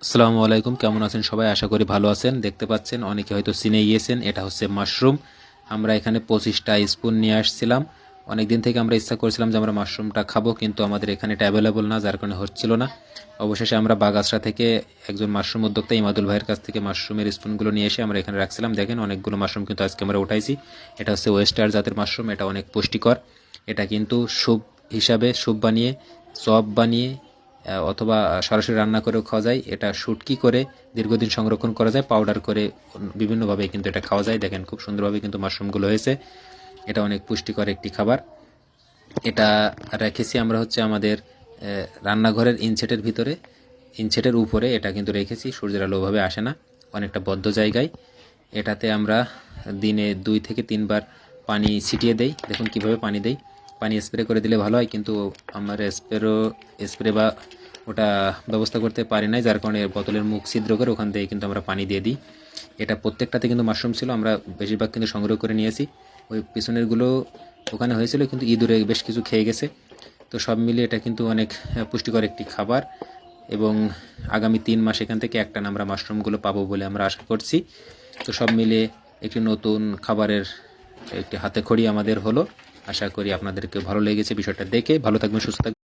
আসসালামু আলাইকুম, কেমন আছেন সবাই? আশা করি ভালো আছেন। দেখতে পাচ্ছেন অনেকে হয়তো চিনে গিয়েছেন, এটা হচ্ছে মাশরুম। আমরা এখানে 25টা স্পুন নিয়ে আসছিলাম। অনেক দিন থেকে আমরা ইচ্ছা করছিলাম যে আমরা মাশরুমটা খাবো, কিন্তু আমাদের এখানে এটা অ্যাভেলেবল না, যার কারণে হচ্ছিল না। অবশেষে আমরা বাগাসরা থেকে একজন মাশরুম উদ্যোক্তা ইমাদুল ভাইয়ের কাছ থেকে মাশরুমের স্পুনগুলো নিয়ে এসে আমরা এখানে রাখছিলাম। দেখেন অনেকগুলো মাশরুম কিন্তু আজকে আমরা উঠাইছি। এটা হচ্ছে ওয়েস্টার জাতের মাশরুম, এটা অনেক পুষ্টিকর। এটা কিন্তু স্যুপ হিসাবে স্যুপ বানিয়ে, চপ বানিয়ে অথবা সরাসরি রান্না করেও খাওয়া যায়। এটা শুটকি করে দীর্ঘদিন সংরক্ষণ করা যায়, পাউডার করে বিভিন্নভাবে কিন্তু এটা খাওয়া যায়। দেখেন খুব সুন্দরভাবে কিন্তু মাশরুমগুলো হয়েছে। এটা অনেক পুষ্টিকর একটি খাবার। এটা রেখেছি আমরা হচ্ছে আমাদের রান্নাঘরের ইনসেটের ভিতরে, ইনসেটের উপরে এটা কিন্তু রেখেছি। সূর্যের আলো ওভাবে আসে না, অনেকটা বদ্ধ জায়গায়। এটাতে আমরা দিনে 2 থেকে 3 বার পানি ছিটিয়ে দেই। দেখুন কিভাবে পানি দেই। পানি স্প্রে করে দিলে ভালো হয়, কিন্তু আমার স্প্রে বা ওটা ব্যবস্থা করতে পারি নাই, যার কারণে বোতলের মুখ ছিদ্র করে ওখান থেকে কিন্তু আমরা পানি দিয়ে দিই। এটা প্রত্যেকটাতে কিন্তু মাশরুম ছিল, আমরা বেশিরভাগ কিন্তু সংগ্রহ করে নিয়েছি। ওই পিছনেরগুলো ওখানে হয়েছিল, কিন্তু ইঁদুরে বেশ কিছু খেয়ে গেছে। তো সব মিলিয়ে এটা কিন্তু অনেক পুষ্টিকর একটি খাবার, এবং আগামী 3 মাস এখান থেকে একটানা আমরা মাশরুমগুলো পাবো বলে আমরা আশা করছি। তো সব মিলিয়ে একটি নতুন খাবারের একটি হাতেখড়ি আমাদের হলো। আশা করি আপনাদেরকে ভালো লেগেছে বিষয়টা দেখে। ভালো থাকবেন, সুস্থ থাকবেন।